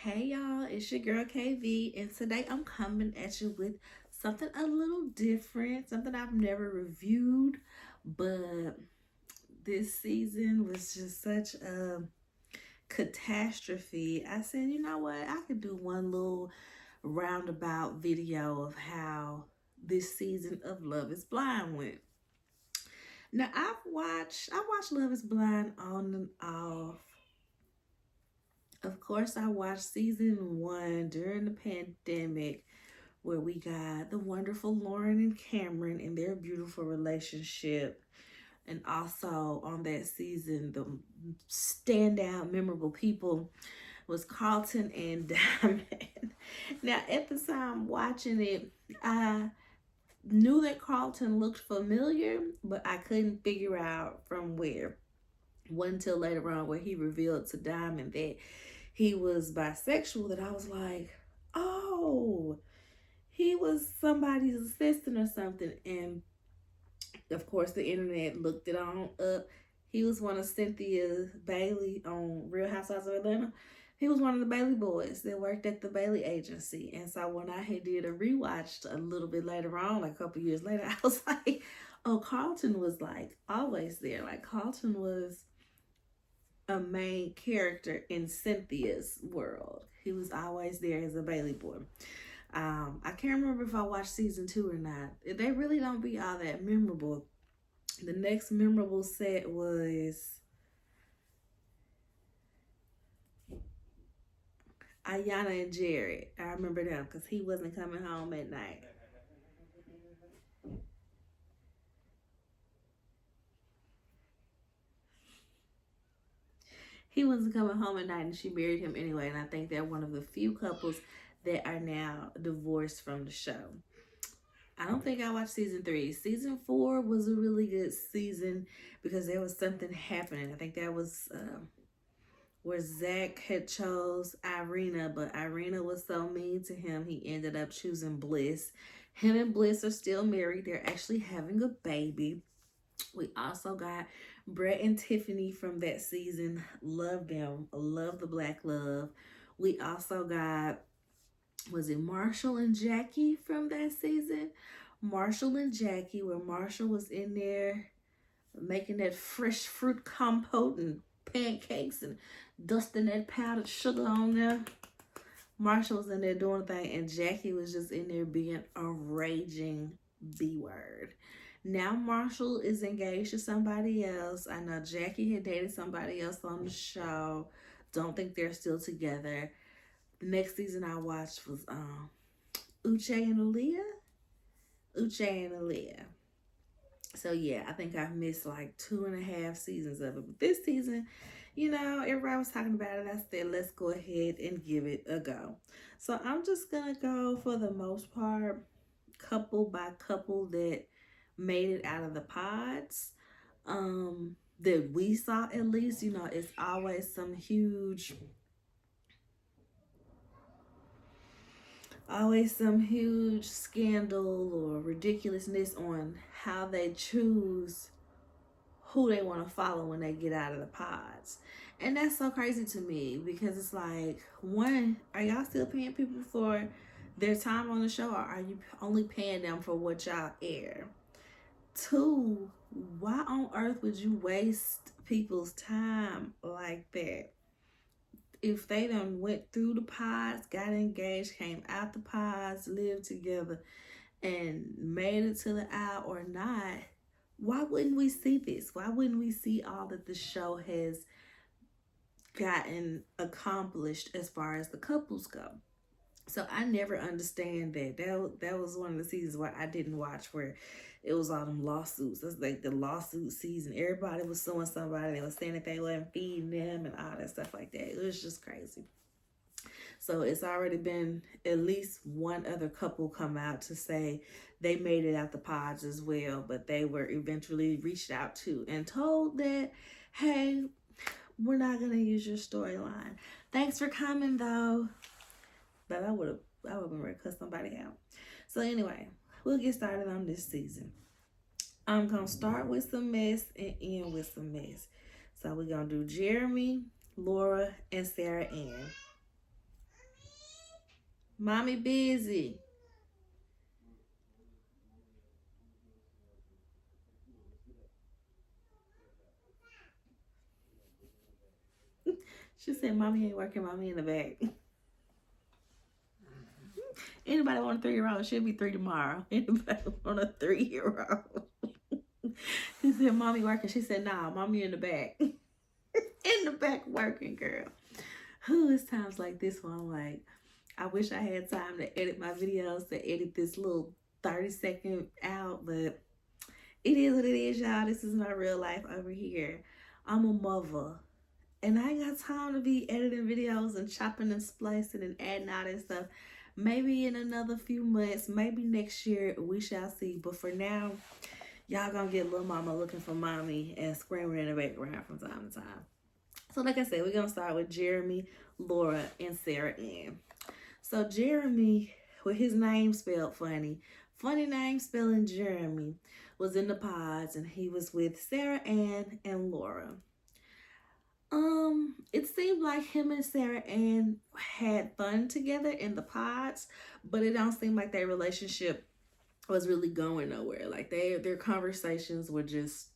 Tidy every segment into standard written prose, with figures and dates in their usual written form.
Hey y'all, it's your girl KV, and today I'm coming at you with something a little different, something I've never reviewed, but this season was just such a catastrophe. I said, you know what, I could do one little roundabout video of how this season of Love is Blind went. Now I watched Love is Blind on and off. Of course, I watched season one during the pandemic where we got the wonderful Lauren and Cameron and their beautiful relationship. And also on that season, the standout memorable people was Carlton and Diamond. Now, at the time watching it, I knew that Carlton looked familiar, but I couldn't figure out from where. One until later on where he revealed to Diamond that he was bisexual, that I was like, oh, he was somebody's assistant or something. And of course, the internet looked it on up. He was one of Cynthia Bailey on Real Housewives of Atlanta. He was one of the Bailey boys that worked at the Bailey agency. And so when I had did a rewatch a little bit later on, like a couple years later, I was like, oh, Carlton was like always there. Like Carlton was a main character in Cynthia's world. He was always there as a Bailey boy. I can't remember if I watched season two or not. They really don't be all that memorable. The next memorable set was Ayana and Jared. I remember them because he wasn't coming home at night. He wasn't coming home at night and she married him anyway. And I think they're one of the few couples that are now divorced from the show. I don't think I watched season three. Season four was a really good season because there was something happening. I think that was where Zach had chose Irina, but Irina was so mean to him, he ended up choosing Bliss. Him and Bliss are still married. They're actually having a baby. We also got Brett and Tiffany from that season. Love them. Love the black love. We also got, was it Marshall and Jackie from that season? Marshall and Jackie, where Marshall was in there making that fresh fruit compote and pancakes and dusting that powdered sugar on there. Marshall was in there doing the thing, and Jackie was just in there being a raging B word. Now Marshall is engaged to somebody else. I know Jackie had dated somebody else on the show. Don't think they're still together. The next season I watched was Uche and Aaliyah. Uche and Aaliyah. So yeah, I think I've missed like 2.5 seasons of it. But this season, everybody was talking about it. I said, let's go ahead and give it a go. So I'm just gonna go for the most part, couple by couple that made it out of the pods. That we saw at least, it's always some huge scandal or ridiculousness on how they choose who they want to follow when they get out of the pods. And that's so crazy to me because it's like, one, are y'all still paying people for their time on the show, or are you only paying them for what y'all air? Two, why on earth would you waste people's time like that? If they done went through the pods, got engaged, came out the pods, lived together, and made it to the aisle or not, why wouldn't we see this? Why wouldn't we see all that the show has gotten accomplished as far as the couples go? So I never understand that. That was one of the seasons where I didn't watch, where it was all them lawsuits. That's like the lawsuit season. Everybody was suing somebody. They were saying that they weren't feeding them and all that stuff like that. It was just crazy. So it's already been at least one other couple come out to say they made it out the pods as well, but they were eventually reached out to and told that, hey, we're not gonna use your storyline. Thanks for coming though. But I would have been ready to cut somebody out. So anyway, we'll get started on this season. I'm gonna start with some mess and end with some mess. So we're gonna do Jeremy, Laura, and Sarah Ann. Mommy busy. She said, Mommy ain't working, Mommy in the back. Anybody want a 3-year-old? She'll be 3 tomorrow. Anybody want a 3-year-old? He said, Mommy working. She said, Nah, Mommy in the back. In the back working, girl. Who is times like this one? I'm like, I wish I had time to edit my videos, to edit this little 30-second out, but it is what it is, y'all. This is my real life over here. I'm a mother. And I ain't got time to be editing videos and chopping and splicing and adding all that stuff. Maybe in another few months, maybe next year, we shall see. But for now, y'all gonna get little mama looking for mommy and screaming in the background from time to time. So like I said, we're gonna start with Jeremy, Laura, and Sarah Ann. So Jeremy, with his name spelled funny name spelling Jeremy, was in the pods, and he was with Sarah Ann and Laura. It seemed like him and Sarah Ann had fun together in the pods, but it don't seem like their relationship was really going nowhere. Like their conversations were just,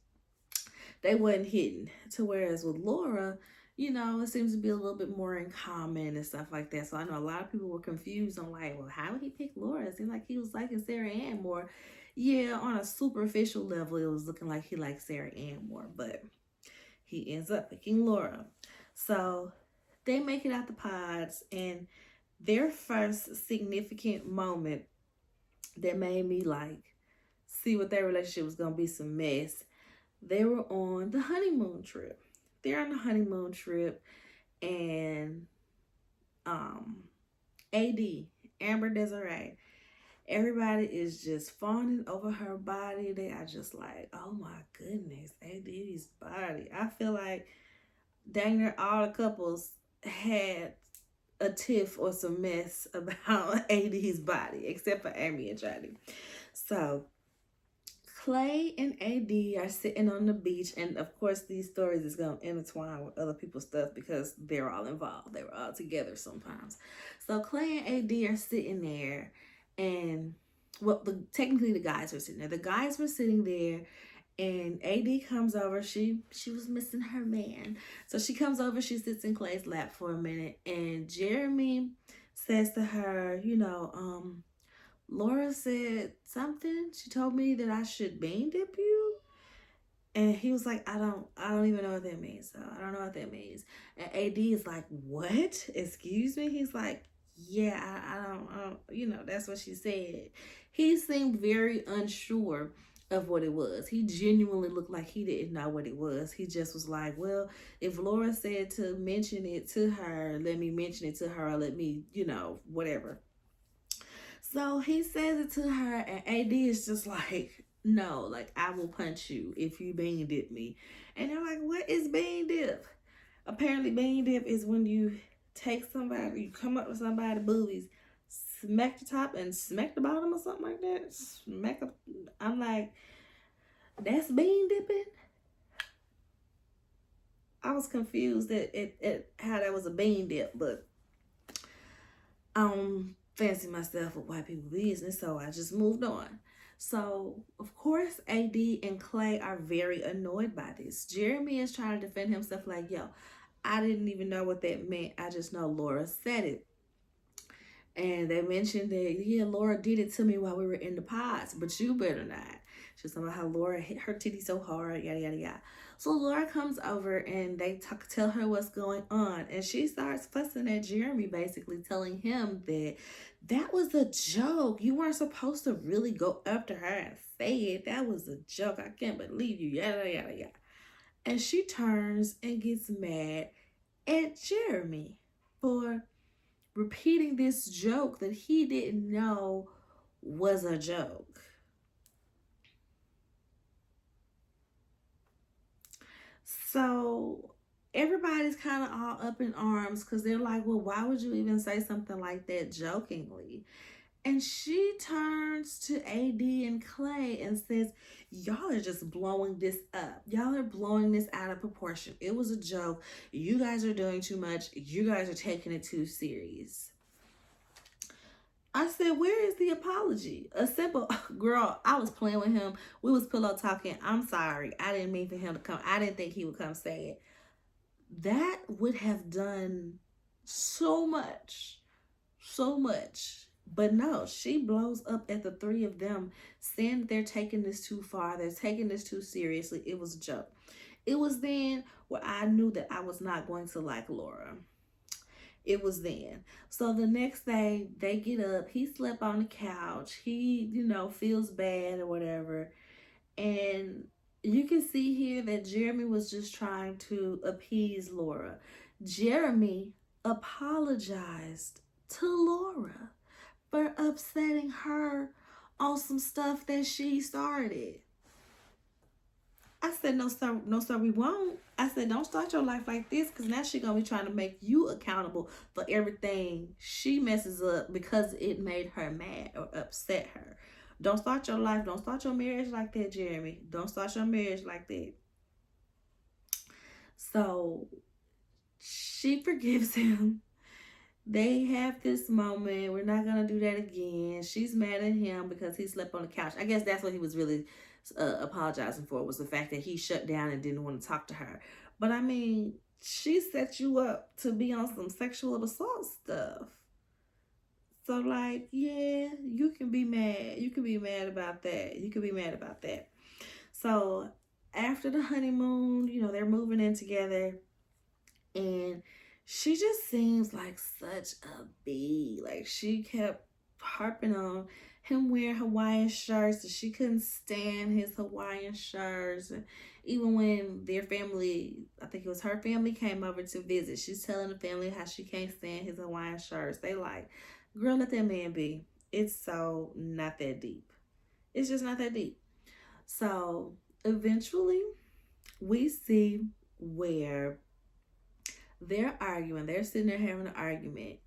they wasn't hitting. To whereas with Laura, you know, it seems to be a little bit more in common and stuff like that. So I know a lot of people were confused on like, well, how would he pick Laura? It seemed like he was liking Sarah Ann more. Yeah, on a superficial level, it was looking like he liked Sarah Ann more, but he ends up picking Laura. So they make it out the pods, and their first significant moment that made me like see what their relationship was gonna be some mess. They were on the honeymoon trip. They're on the honeymoon trip, and AD, Amber Desiree, everybody is just fawning over her body. They are just like, oh my goodness, AD's body. I feel like dang near all the couples had a tiff or some mess about AD's body, except for Amy and Johnny. So Clay and AD are sitting on the beach, and of course these stories is going to intertwine with other people's stuff because they're all involved. They were all together sometimes. So Clay and AD are sitting there, and well, technically the guys were sitting there. The guys were sitting there, and AD comes over. She was missing her man, so she comes over. She sits in Clay's lap for a minute, and Jeremy says to her, you know, Laura said something. She told me that I should bean dip you. And he was like, I don't even know what that means. So I don't know what that means. And AD is like, what? Excuse me? He's like, yeah, I don't, you know, that's what she said. He seemed very unsure of what it was. He genuinely looked like he didn't know what it was. He just was like, well, if Laura said to mention it to her, let me mention it to her, or let me, you know, whatever. So he says it to her, and AD is just like, no, like, I will punch you if you bean dip me. And they're like, what is bean dip? Apparently, bean dip is when you take somebody, you come up with somebody's boobies, smack the top and smack the bottom or something like that. Smack up. I'm like, that's bean dipping? I was confused at how that was a bean dip, but fancy myself with white people business, so I just moved on. So, of course, AD and Clay are very annoyed by this. Jeremy is trying to defend himself like, yo, I didn't even know what that meant. I just know Laura said it. And they mentioned that, yeah, Laura did it to me while we were in the pods, but you better not. She's talking about how Laura hit her titty so hard, yada, yada, yada. So Laura comes over, and they tell her what's going on. And she starts fussing at Jeremy, basically telling him that was a joke. You weren't supposed to really go up to her and say it. That was a joke. I can't believe you, yada, yada, yada. And she turns and gets mad at Jeremy for repeating this joke that he didn't know was a joke. So everybody's kind of all up in arms because they're like, well, why would you even say something like that jokingly? And she turns to AD and Clay and says, y'all are just blowing this up. Y'all are blowing this out of proportion. It was a joke. You guys are doing too much. You guys are taking it too serious. I said, where is the apology? A simple girl, I was playing with him. We was pillow talking. I'm sorry. I didn't mean for him to come. I didn't think he would come say it. That would have done so much. So much. But no, she blows up at the three of them, saying that they're taking this too far. They're taking this too seriously. It was a joke. It was then where I knew that I was not going to like Laura. It was then. So the next day, they get up. He slept on the couch. He, feels bad or whatever. And you can see here that Jeremy was just trying to appease Laura. Jeremy apologized to Laura for upsetting her on some stuff that she started. I said, no, sir, no, sir, we won't. I said, don't start your life like this, because now she's going to be trying to make you accountable for everything she messes up because it made her mad or upset her. Don't start your life. Don't start your marriage like that, Jeremy. Don't start your marriage like that. So she forgives him. They have this moment. We're not going to do that again. She's mad at him because he slept on the couch. I guess that's what he was really apologizing for, was the fact that he shut down and didn't want to talk to her. But I mean, she set you up to be on some sexual assault stuff. So like, yeah, you can be mad. You can be mad about that. You can be mad about that. So after the honeymoon, they're moving in together, and she just seems like such a bee. Like, she kept harping on him wearing Hawaiian shirts, and she couldn't stand his Hawaiian shirts. And even when their family, I think it was her family, came over to visit, she's telling the family how she can't stand his Hawaiian shirts. They like, girl, let that man be. It's so not that deep. It's just not that deep. So eventually we see where they're arguing. They're sitting there having an argument.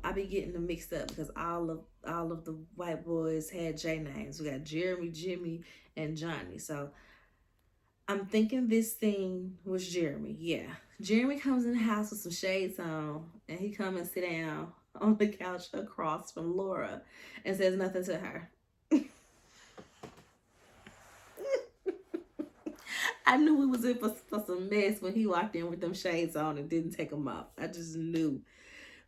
I be getting them mixed up because all of the white boys had J names. We got Jeremy, Jimmy, and Johnny. So I'm thinking this thing was Jeremy. Yeah. Jeremy comes in the house with some shades on, and he come and sit down on the couch across from Laura and says nothing to her. I knew we was in for some mess when he walked in with them shades on and didn't take them off. I just knew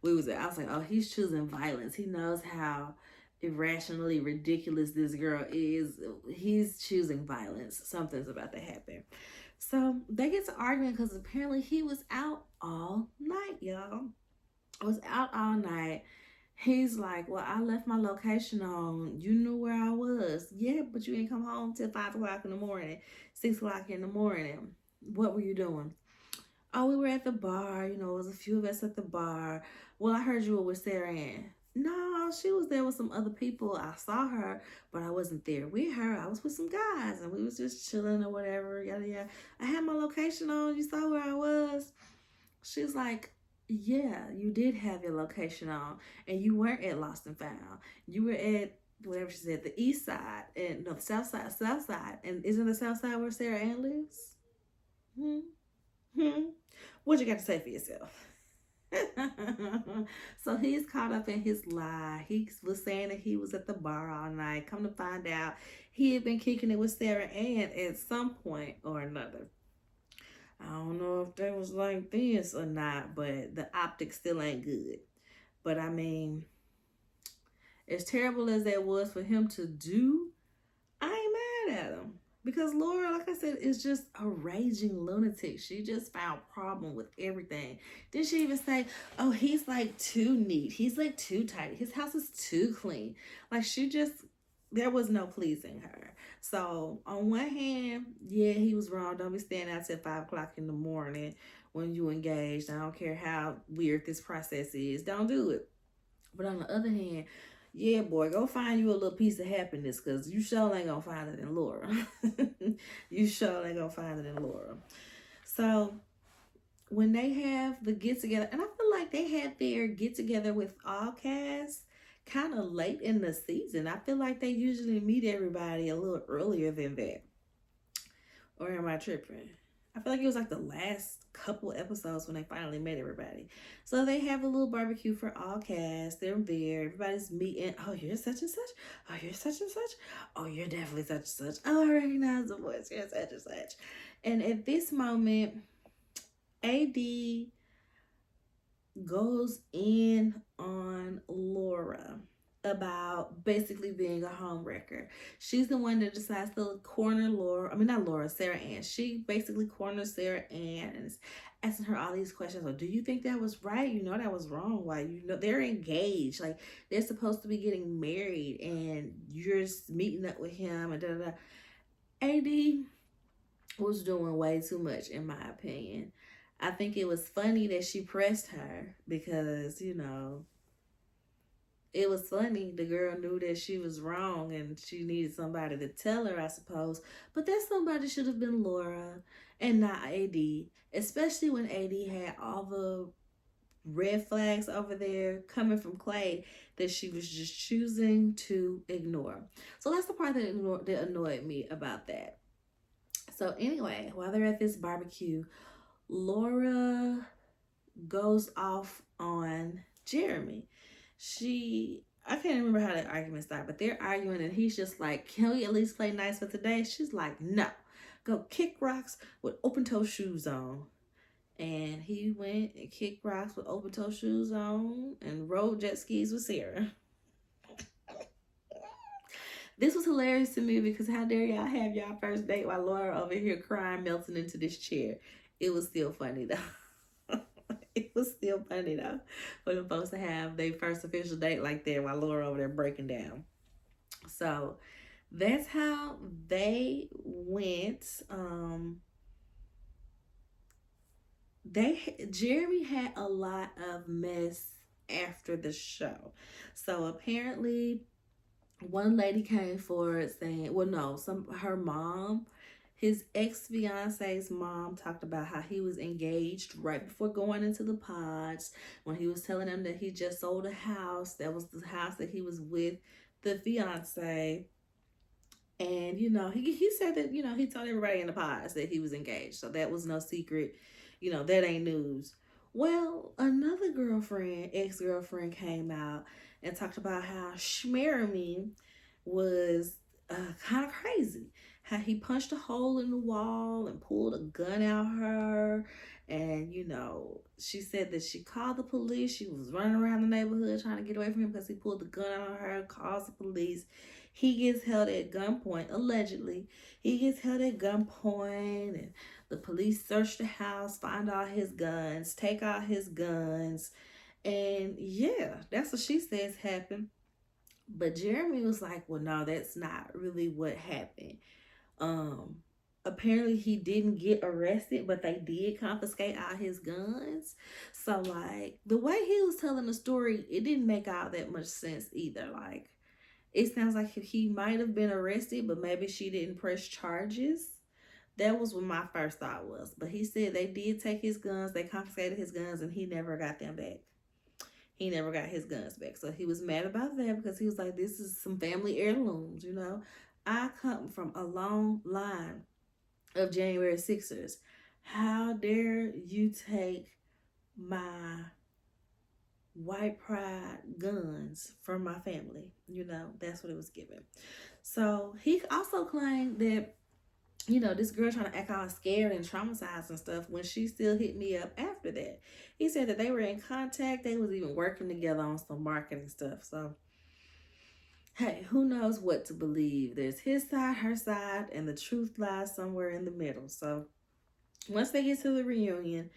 we was there. I was like, oh, he's choosing violence. He knows how irrationally ridiculous this girl is. He's choosing violence. Something's about to happen. So they get to arguing because apparently he was out all night, y'all. I was out all night. He's like, well, I left my location on. You knew where I was. Yeah, but you didn't come home till 5 o'clock in the morning, 6 o'clock in the morning. What were you doing? Oh, we were at the bar. It was a few of us at the bar. Well, I heard you were with Sarah Ann. No, she was there with some other people. I saw her, but I wasn't there with her. I was with some guys, and we was just chilling or whatever. Yada, yada. I had my location on. You saw where I was. She's like, yeah, you did have your location on, and you weren't at Lost and Found. You were at whatever she said, the east side, and no, the south side. And isn't the south side where Sarah Ann lives? What you got to say for yourself? So he's caught up in his lie. He was saying that he was at the bar all night. Come to find out, he had been kicking it with Sarah Ann at some point or another. I don't know if that was like this or not, but the optics still ain't good. But I mean, as terrible as that was for him to do, I ain't mad at him. Because Laura, like I said, is just a raging lunatic. She just found problem with everything. Did she even say, oh, he's like too neat. He's like too tight. His house is too clean. Like, there was no pleasing her. So on one hand, yeah, he was wrong. Don't be staying out till 5 o'clock in the morning when you engaged. I don't care how weird this process is. Don't do it. But on the other hand, yeah, boy, go find you a little piece of happiness, because you sure ain't gonna find it in Laura. You sure ain't gonna find it in Laura. So when they have the get together, and I feel like they had their get together with all cast kind of late in the season. I feel like they usually meet everybody a little earlier than that. Or am I tripping? I feel like it was like the last couple episodes when they finally met everybody. So they have a little barbecue for all cast. They're there. Everybody's meeting. Oh, you're such and such. Oh, you're such and such. Oh, you're definitely such and such. Oh, I recognize the voice. You're such and such. And at this moment, AD goes in on Laura about basically being a homewrecker. She's the one that decides to corner Laura. I mean, not Laura, Sarah Ann. She basically corners Sarah Ann and is asking her all these questions. Well, do you think that was right? You know that was wrong. Why? You know they're engaged. Like they're supposed to be getting married, and you're just meeting up with him and da da da. AD was doing way too much, in my opinion. I think it was funny that she pressed her because, you know, it was funny. The girl knew that she was wrong and she needed somebody to tell her, I suppose. But that somebody should have been Laura and not AD, especially when AD had all the red flags over there coming from Clay that she was just choosing to ignore. So that's the part that annoyed me about that. So anyway, while they're at this barbecue, Laura goes off on Jeremy. I can't remember how that argument started, but they're arguing and he's just like, can we at least play nice for today? She's like, no, go kick rocks with open toe shoes on. And he went and kicked rocks with open toe shoes on and rode jet skis with Sarah. This was hilarious to me because how dare y'all have y'all first date while Laura over here crying, melting into this chair. It was still funny though. It was still funny though for them folks to have their first official date like that while Laura over there breaking down. So that's how they went. Jeremy had a lot of mess after the show. So apparently one lady came forward saying, well, no, her mom, his ex-fiance's mom, talked about how he was engaged right before going into the pods when he was telling them that he just sold a house. That was the house that he was with the fiance. And, you know, he said that, you know, he told everybody in the pods that he was engaged. So that was no secret. You know, that ain't news. Well, another ex-girlfriend came out and talked about how Shmeremy was kind of crazy. How he punched a hole in the wall and pulled a gun out her. And, you know, she said that she called the police. She was running around the neighborhood trying to get away from him because he pulled the gun out on her, calls the police. He gets held at gunpoint, allegedly. He gets held at gunpoint, and the police search the house, find all his guns, take all his guns. And yeah, that's what she says happened. But Jeremy was like, well, no, that's not really what happened. Apparently he didn't get arrested, but they did confiscate all his guns. So like the way he was telling the story, it didn't make all that much sense either. Like it sounds like he might have been arrested, but maybe she didn't press charges. That was what my first thought was. But he said they did take his guns, they confiscated his guns, and he never got them back. He never got his guns back. So he was mad about that because he was like, this is some family heirlooms, you know. I come from a long line of January 6ers. How dare you take my white pride guns from my family? You know, that's what it was given. So he also claimed that, you know, this girl trying to act all scared and traumatized and stuff when she still hit me up after that. He said that they were in contact. They was even working together on some marketing stuff. So, hey, who knows what to believe? There's his side, her side, and the truth lies somewhere in the middle. So, once they get to the reunion,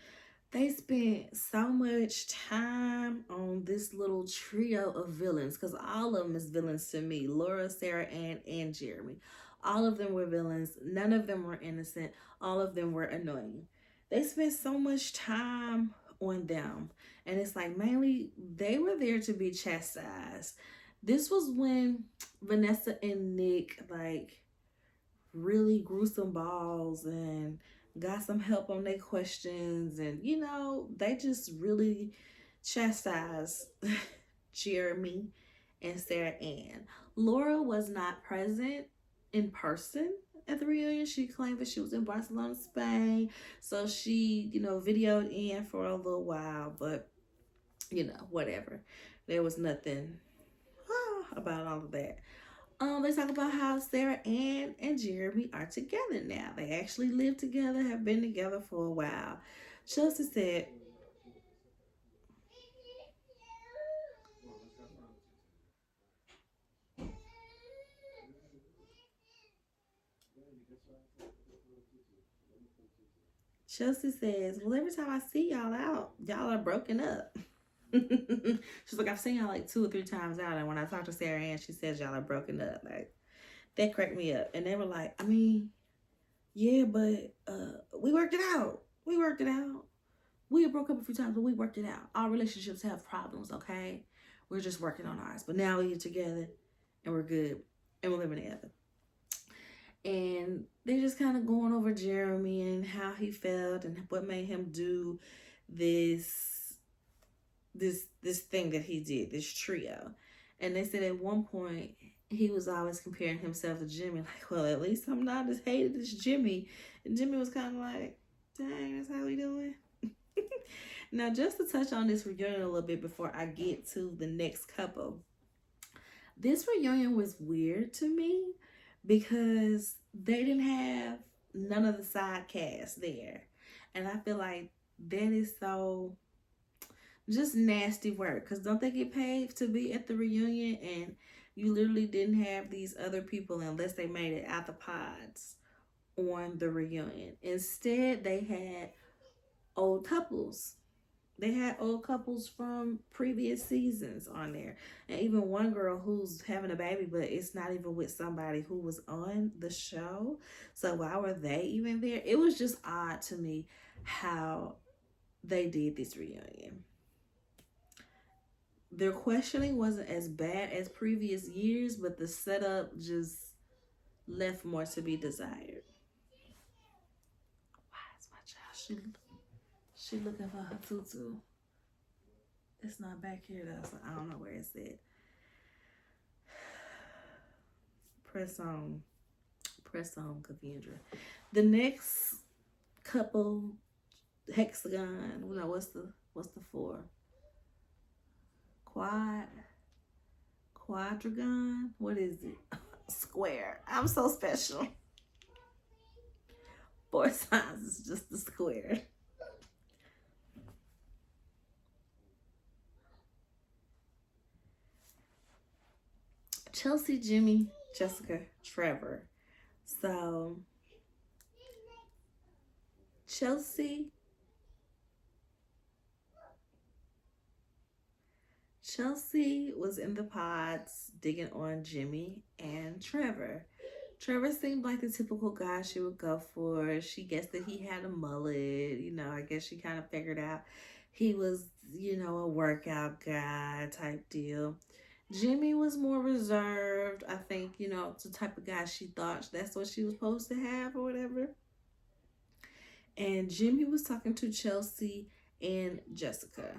they spent so much time on this little trio of villains because all of them is villains to me. Laura, Sarah, and Jeremy. All of them were villains. None of them were innocent. All of them were annoying. They spent so much time on them. And it's like mainly they were there to be chastised. This was when Vanessa and Nick like really grew some balls and got some help on their questions, and you know they just really chastised Jeremy and Sarah Ann. Laura was not present in person at the reunion. She claimed that she was in Barcelona, Spain. So she, videoed in for a little while, but, whatever. There was nothing about all of that. They talk about how Sarah Ann and Jeremy are together now. They actually live together, have been together for a while. Chelsea said, Chelsea says, well, every time I see y'all out, y'all are broken up. She's like, I've seen y'all like 2 or 3 times out, and when I talk to Sarah Ann, she says y'all are broken up. Like, that cracked me up. And they were like, I mean, yeah, but we worked it out. We worked it out. We had broke up a few times, but we worked it out. Our relationships have problems, okay? We're just working on ours. But now we're together, and we're good, and we're living together. And they're just kind of going over Jeremy and how he felt and what made him do this thing that he did, this trio. And they said at one point he was always comparing himself to Jimmy, like, well, at least I'm not as hated as Jimmy. And Jimmy was kind of like, dang, that's how we doing. Now, just to touch on this reunion a little bit before I get to the next couple, this reunion was weird to me because they didn't have none of the side cast there. And I feel like that is so just nasty work, because don't they get paid to be at the reunion? And you literally didn't have these other people unless they made it out the pods on the reunion. Instead, they had old couples. They had old couples from previous seasons on there. And even one girl who's having a baby, but it's not even with somebody who was on the show. So why were they even there? It was just odd to me how they did this reunion. Their questioning wasn't as bad as previous years, but the setup just left more to be desired. Why is my child? She looking for her tutu. It's not back here though, so I don't know where it's at. Press on, Kavindra. The next couple, hexagon. No, what's the 4? Quadragon. What is it? Square. I'm so special. 4 signs is just the square. Chelsea, Jimmy, Jessica, Trevor. So Chelsea was in the pods digging on Jimmy and Trevor. Trevor seemed like the typical guy she would go for. She guessed that he had a mullet. I guess she kind of figured out he was, a workout guy type deal. Jimmy was more reserved. I think, the type of guy she thought that's what she was supposed to have or whatever. And Jimmy was talking to Chelsea and Jessica.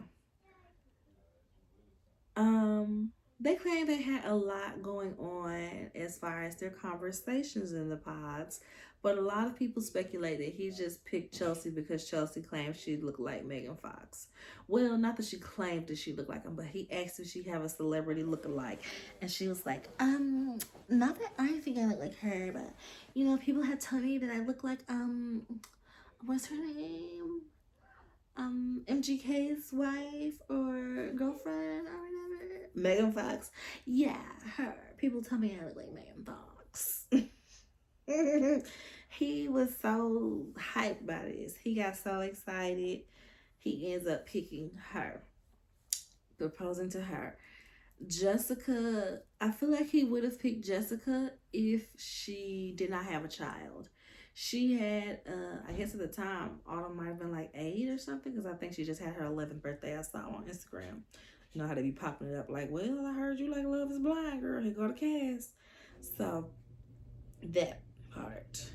They claimed they had a lot going on as far as their conversations in the pods, but a lot of people speculate that he just picked Chelsea because Chelsea claimed she looked like Megan Fox. Well, not that she claimed that she looked like him, but he asked if she have a celebrity look-alike, and she was like, not that I think I look like her, but people had told me that I look like what's her name? MGK's wife or girlfriend or whatever. Megan Fox. Yeah, her. People tell me I look like Megan Fox. He was so hyped by this. He got so excited. He ends up picking her, proposing to her. Jessica, I feel like he would have picked Jessica if she did not have a child. She had, I guess at the time, Autumn might have been like 8 or something, because I think she just had her 11th birthday. I saw on Instagram. You know how they be popping it up like, well, I heard you like Love is Blind, girl. Here go the cast. So, that part.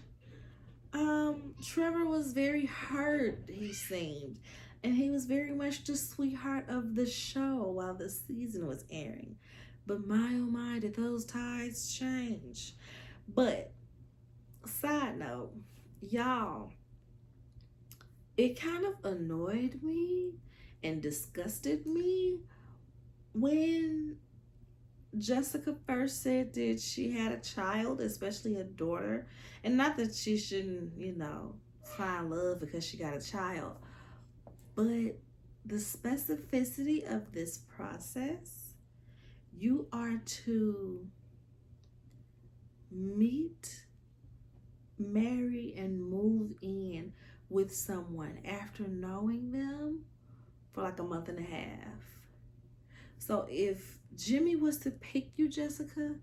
Trevor was very hurt, he seemed. And he was very much the sweetheart of the show while the season was airing. But my, oh my, did those tides change. But Side note, y'all, it kind of annoyed me and disgusted me when Jessica first said that she had a child, especially a daughter. And not that she shouldn't, find love because she got a child, but the specificity of this process, you are to meet, marry, and move in with someone after knowing them for like a month and a half. So if Jimmy was to pick you, Jessica,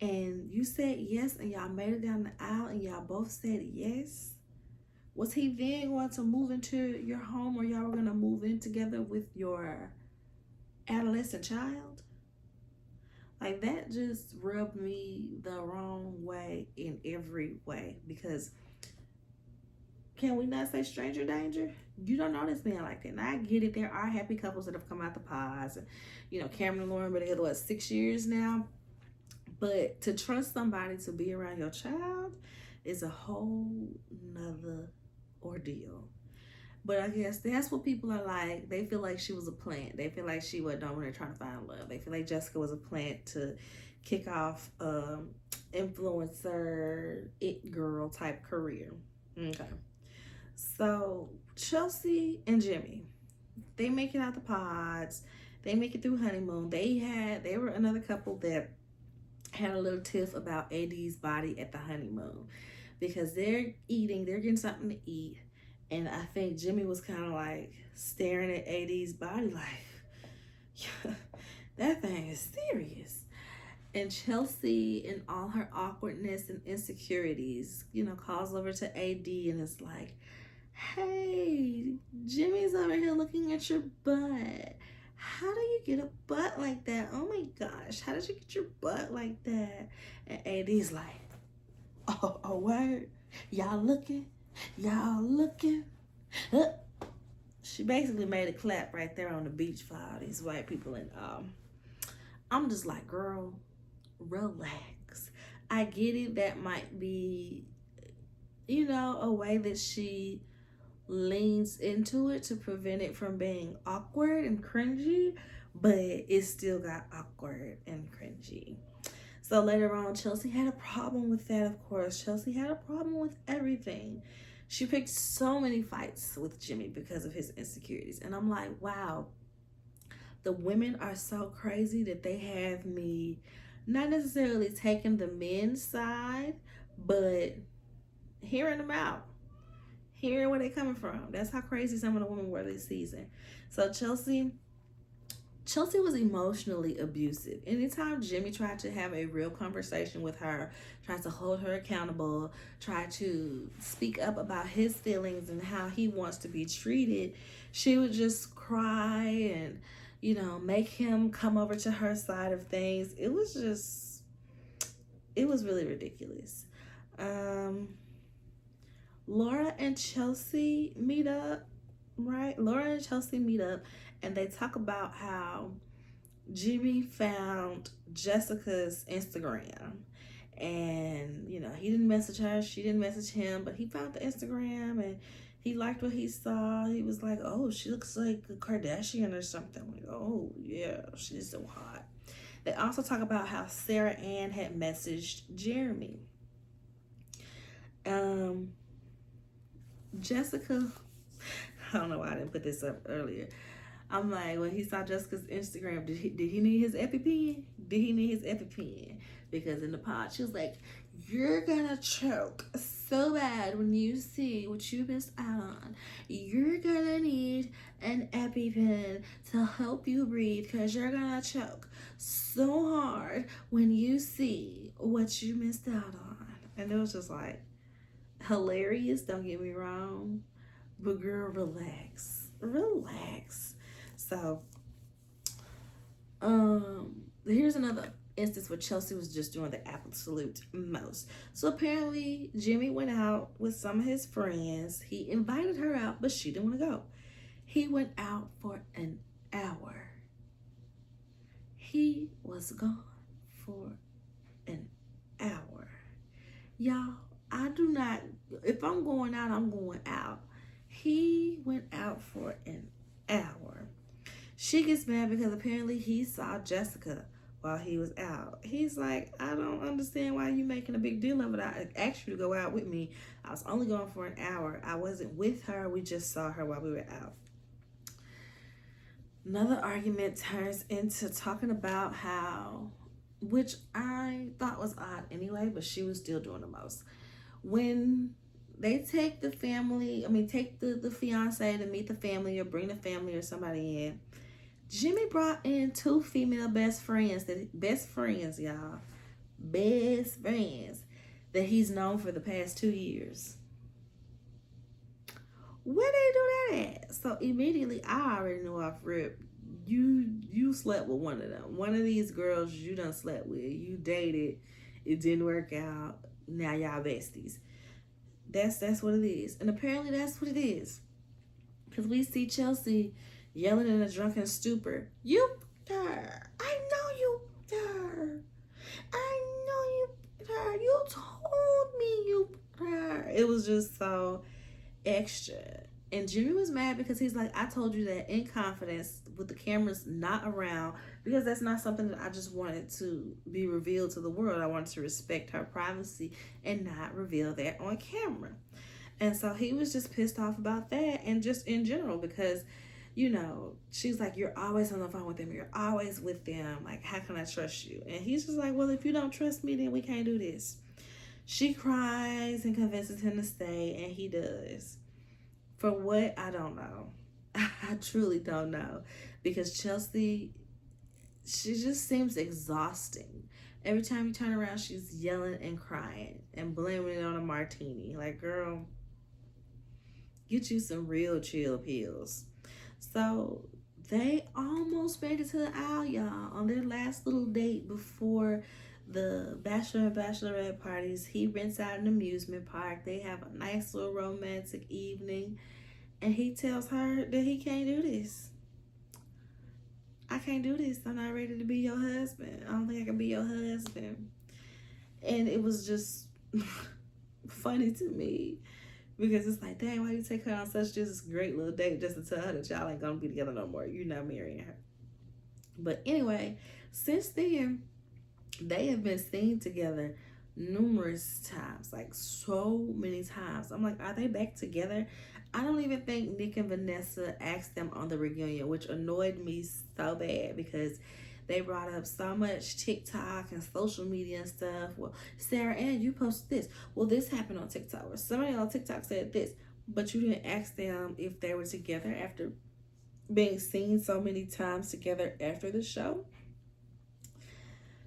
and you said yes, and y'all made it down the aisle, and y'all both said yes, was he then going to move into your home, or y'all were going to move in together with your adolescent child? Like, that just rubbed me the wrong way in every way, because can we not say stranger danger? You don't know this man like that. And I get it. There are happy couples that have come out the pods. And, Cameron and Lauren been together, what, 6 years now? But to trust somebody to be around your child is a whole nother ordeal. But I guess that's what people are like. They feel like she was a plant. They feel like she wasn't over there trying to find love. They feel like Jessica was a plant to kick off influencer, it girl type career. Okay. So Chelsea and Jimmy, they make it out the pods. They make it through honeymoon. They were another couple that had a little tiff about AD's body at the honeymoon, because they're getting something to eat. And I think Jimmy was kind of like staring at AD's body like, yeah, that thing is serious. And Chelsea, in all her awkwardness and insecurities, calls over to AD and is like, hey, Jimmy's over here looking at your butt. How do you get a butt like that? Oh my gosh, how did you get your butt like that? And AD's like, oh word? Y'all looking? She basically made a clap right there on the beach for all these white people. And I'm just like, girl, relax. I get it. That might be, a way that she leans into it to prevent it from being awkward and cringy, but it still got awkward and cringy. So later on, Chelsea had a problem with that, of course. Chelsea had a problem with everything. She picked so many fights with Jimmy because of his insecurities. And I'm like, wow, the women are so crazy that they have me not necessarily taking the men's side, but hearing them out. Hearing where they're coming from. That's how crazy some of the women were this season. So Chelsea was emotionally abusive. Anytime Jimmy tried to have a real conversation with her, tried to hold her accountable, tried to speak up about his feelings and how he wants to be treated, she would just cry and, make him come over to her side of things. It was really ridiculous. Laura and Chelsea meet up, right? Laura and Chelsea meet up, and they talk about how Jimmy found Jessica's Instagram. And, he didn't message her, she didn't message him, but he found the Instagram and he liked what he saw. He was like, oh, she looks like a Kardashian or something. Like, oh, yeah, she's so hot. They also talk about how Sarah Ann had messaged Jeremy. Jessica, I don't know why I didn't put this up earlier. I'm like, when he saw Jessica's Instagram, did he need his EpiPen? Did he need his EpiPen? Because in the pod, she was like, you're gonna choke so bad when you see what you missed out on. You're gonna need an EpiPen to help you breathe, because you're gonna choke so hard when you see what you missed out on. And it was just like, hilarious, don't get me wrong, but girl, relax. So here's another instance where Chelsea was just doing the absolute most. So apparently Jimmy went out with some of his friends. He invited her out, but she didn't want to go. He went out for an hour. He was gone for an hour. Y'all, I do not, if I'm going out, I'm going out. He went out for an hour. She gets mad because apparently he saw Jessica while he was out. He's like, I don't understand why you making a big deal of it. I asked you to go out with me. I was only going for an hour. I wasn't with her. We just saw her while we were out. Another argument turns into talking about how, which I thought was odd anyway, but she was still doing the most. When they take the family, take the fiance to meet the family or bring the family or somebody in, Jimmy brought in two female best friends, y'all. Best friends that he's known for the past 2 years. Where they do that at? So immediately I already knew off rip. You slept with one of them. One of these girls you done slept with. You dated. It didn't work out. Now y'all besties. That's what it is. And apparently that's what it is. Because we see Chelsea yelling in a drunken stupor. You her. I know you her. I know you her. You told me you her. It was just so extra. And Jimmy was mad because he's like, I told you that in confidence with the cameras not around, because that's not something that I just wanted to be revealed to the world. I wanted to respect her privacy and not reveal that on camera. And so he was just pissed off about that, and just in general because, she's like, you're always on the phone with them. You're always with them. Like, how can I trust you? And he's just like, well, if you don't trust me, then we can't do this. She cries and convinces him to stay, and he does. For what? I don't know. I truly don't know. Because Chelsea, she just seems exhausting. Every time you turn around, she's yelling and crying and blaming it on a martini. Like, girl, get you some real chill pills. So they almost made it to the aisle, y'all, on their last little date before the bachelor and bachelorette parties. He rents out an amusement park. They have a nice little romantic evening. And he tells her that he can't do this. I can't do this. I'm not ready to be your husband. I don't think I can be your husband. And it was just funny to me. Because it's like, dang, why you take her on such just great little date just to tell her that y'all ain't gonna be together no more. You're not marrying her. But anyway, since then, they have been seen together numerous times, like so many times. I'm like, are they back together? I don't even think Nick and Vanessa asked them on the reunion, which annoyed me so bad because they brought up so much TikTok and social media and stuff. Well, Sarah Ann, you posted this. Well, this happened on TikTok. Or somebody on TikTok said this. But you didn't ask them if they were together after being seen so many times together after the show.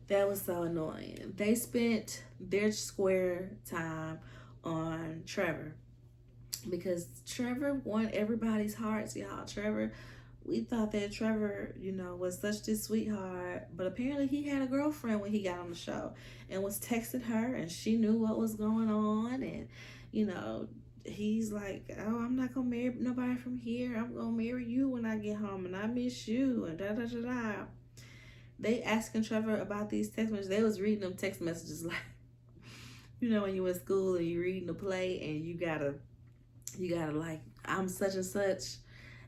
That was so annoying. They spent their square time on Trevor because Trevor won everybody's hearts, y'all. We thought that Trevor, was such this sweetheart, but apparently he had a girlfriend when he got on the show and was texting her, and she knew what was going on. And, he's like, oh, I'm not going to marry nobody from here. I'm going to marry you when I get home, and I miss you, and da-da-da-da. They asking Trevor about these text messages. They was reading them text messages like, when you in school and you reading a play and you gotta like, I'm such and such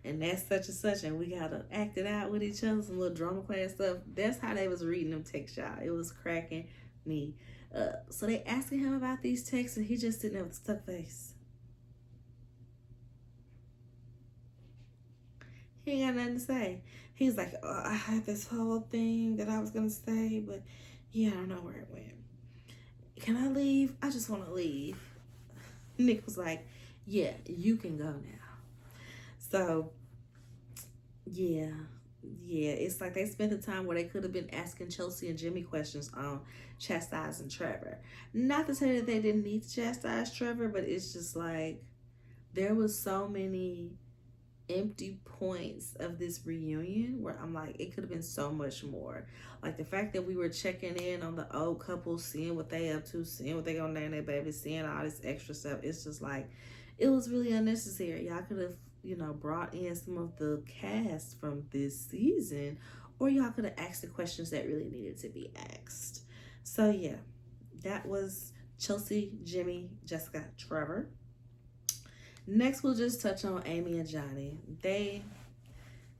and that's such and such and we gotta act it out with each other, some little drama class stuff. That's how they was reading them texts, y'all. It was cracking me up. So they asking him about these texts and he just sitting there with a stuck face. He ain't got nothing to say. He's like, oh, I had this whole thing that I was gonna say, but yeah, I don't know where it went. Can I leave? I just want to leave. Nick was like, yeah, you can go now. So, yeah, it's like they spent the time where they could have been asking Chelsea and Jimmy questions on chastising Trevor. Not to say that they didn't need to chastise Trevor, but it's just like there was so many empty points of this reunion where I'm like, it could have been so much more. Like the fact that we were checking in on the old couple, seeing what they up to, seeing what they gonna name their baby, seeing all this extra stuff. It's just like, it was really unnecessary. Y'all could have, brought in some of the cast from this season, or y'all could have asked the questions that really needed to be asked. So yeah, that was Chelsea, Jimmy, Jessica, Trevor. Next, we'll just touch on Amy and Johnny. They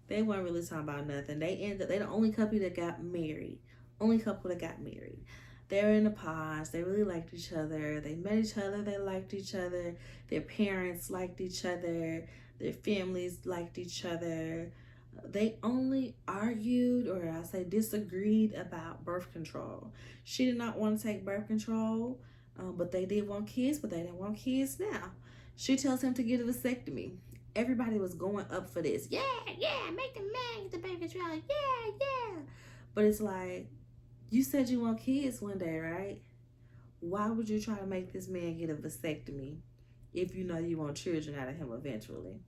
weren't really talking about nothing. They the only couple that got married. Only couple that got married. They were in the pods. They really liked each other. They met each other. They liked each other. Their parents liked each other. Their families liked each other. They only argued, or I say disagreed, about birth control. She did not want to take birth control, but they did want kids, but they didn't want kids now. She tells him to get a vasectomy. Everybody was going up for this. Yeah, make the man get the birth control. Yeah. But it's like, you said you want kids one day, right? Why would you try to make this man get a vasectomy if you know you want children out of him eventually?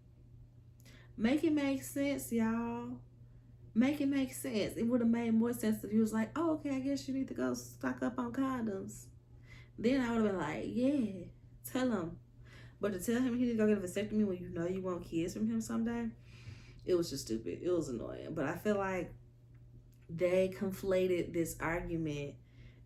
Make it make sense, y'all. Make it make sense. It would have made more sense if he was like, oh, okay, I guess you need to go stock up on condoms. Then I would have been like, yeah, tell him. But to tell him he need to go get a vasectomy when you know you want kids from him someday, it was just stupid. It was annoying. But I feel like they conflated this argument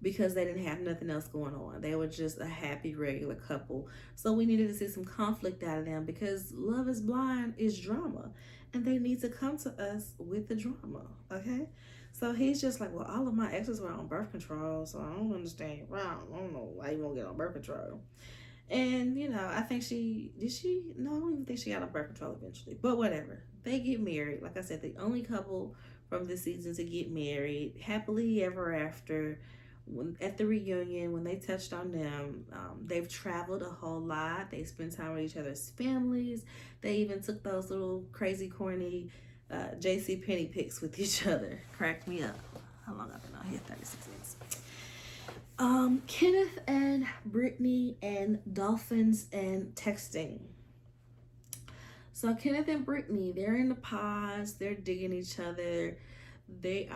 because they didn't have nothing else going on. They were just a happy, regular couple. So we needed to see some conflict out of them because Love is Blind is drama. And they need to come to us with the drama, okay? So he's just like, well, all of my exes were on birth control, so I don't understand. Well, I don't know why you won't get on birth control. And, you know, I think no, I don't even think she got on birth control eventually. But whatever. They get married. Like I said, the only couple from this season to get married. Happily ever after. At the reunion, when they touched on them, they've traveled a whole lot. They spent time with each other's families. They even took those little crazy, corny JC Penney pics with each other. Cracked me up. How long I've been on here? 36 minutes. Kenneth and Brittany and dolphins and texting. So Kenneth and Brittany, they're in the pods. They're digging each other. They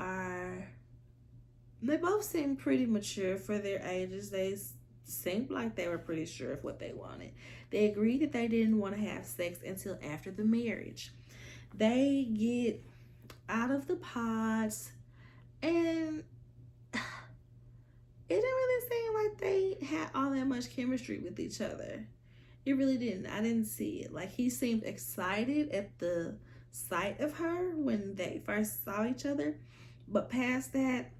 both seem pretty mature for their ages. They seemed like they were pretty sure of what they wanted. They agreed that they didn't want to have sex until after the marriage. They get out of the pods, and it didn't really seem like they had all that much chemistry with each other. It really didn't. I didn't see it. Like, he seemed excited at the sight of her when they first saw each other, but past that,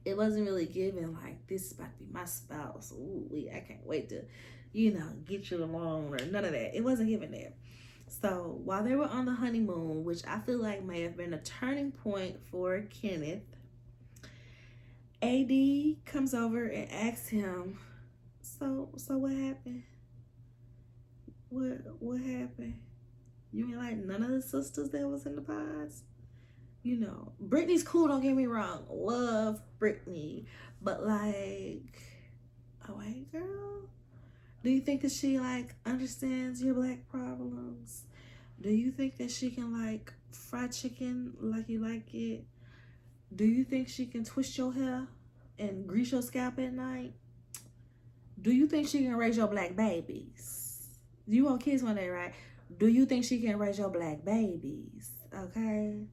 it wasn't really given like, this is about to be my spouse. Ooh, I can't wait to, get you along, or none of that. It wasn't given there. So while they were on the honeymoon, which I feel like may have been a turning point for Kenneth, AD comes over and asks him, so what happened? What happened? You mean like none of the sisters that was in the pods? Brittany's cool, don't get me wrong. Love Brittany. But like, a white girl? Do you think that she like understands your black problems? Do you think that she can like fry chicken like you like it? Do you think she can twist your hair and grease your scalp at night? Do you think she can raise your black babies? You want kids one day, right? Do you think she can raise your black babies? Okay?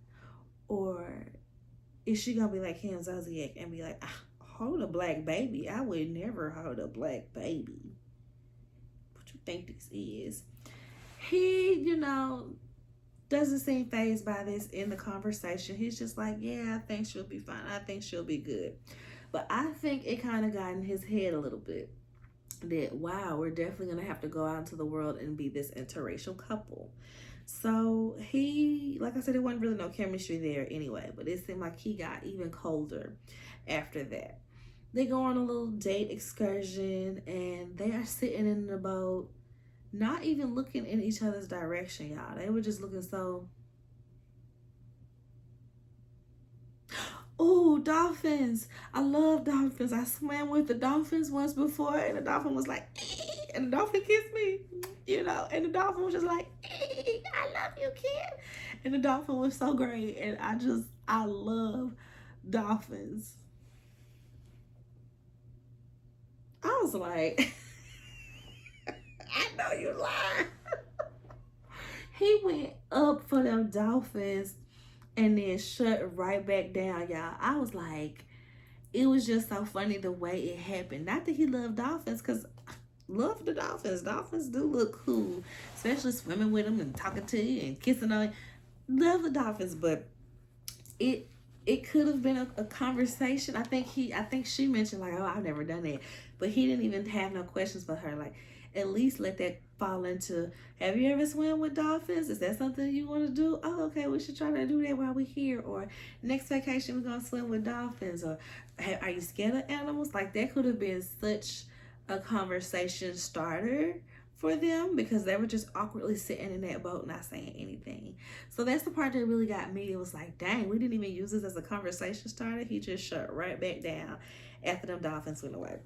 Or is she gonna be like Kim Zolciak and be like, hold a black baby? I would never hold a black baby. What you think this is? He, doesn't seem fazed by this in the conversation. He's just like, yeah, I think she'll be fine. I think she'll be good. But I think it kind of got in his head a little bit that, wow, we're definitely going to have to go out into the world and be this interracial couple. So he, like I said, there wasn't really no chemistry there anyway, but it seemed like he got even colder after that. They go on a little date excursion, and they are sitting in the boat, not even looking in each other's direction, y'all. They were just looking so... Oh, dolphins. I love dolphins. I swam with the dolphins once before, and the dolphin was like, and the dolphin kissed me, and the dolphin was just like, I love you, kid. And the dolphin was so great, and I love dolphins. I was like, I know you lying. He went up for them dolphins and then shut right back down, y'all. I was like, it was just so funny the way it happened. Not that he loved dolphins, because love the dolphins. Dolphins do look cool, especially swimming with them and talking to you and kissing on you. Love the dolphins, but it it could have been a conversation. I think she mentioned like, oh, I've never done that, but he didn't even have no questions for her. Like, at least let that fall into, have you ever swam with dolphins? Is that something you want to do? Oh, okay, we should try to do that while we're here. Or next vacation we're gonna swim with dolphins. Or are you scared of animals? Like, that could have been such a conversation starter for them, because they were just awkwardly sitting in that boat not saying anything. So that's the part that really got me. It was like, dang, we didn't even use this as a conversation starter. He just shut right back down after them dolphins went away.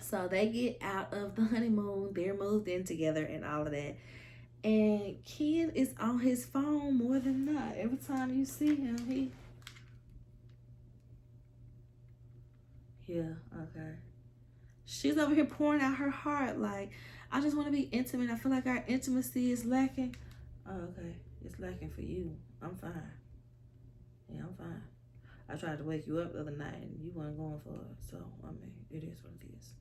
So they get out of the honeymoon, they're moved in together and all of that. And Ken is on his phone more than not. Every time you see him, yeah, okay. She's over here pouring out her heart like, I just want to be intimate. I feel like our intimacy is lacking. Oh, okay. It's lacking for you. I'm fine. Yeah, I'm fine. I tried to wake you up the other night and you weren't going for it. So, I mean, it is what it is.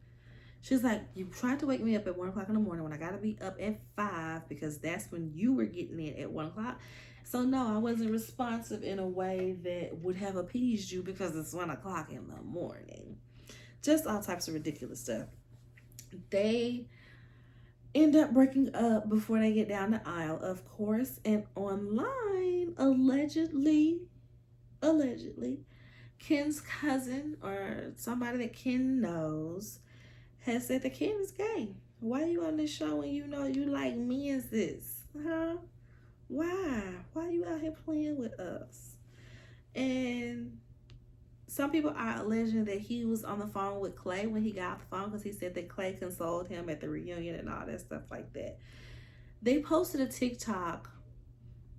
She's like, you tried to wake me up at 1 o'clock in the morning when I got to be up at 5 because that's when you were getting in at 1 o'clock. So, no, I wasn't responsive in a way that would have appeased you because it's 1 o'clock in the morning. Just all types of ridiculous stuff. They end up breaking up before they get down the aisle, of course. And online, allegedly, Ken's cousin or somebody that Ken knows has said that Ken is gay. Why are you on this show when you know you like men's this? Huh? Why? Why are you out here playing with us? And some people are alleging that he was on the phone with Clay when he got off the phone, because he said that Clay consoled him at the reunion and all that stuff like that. They posted a TikTok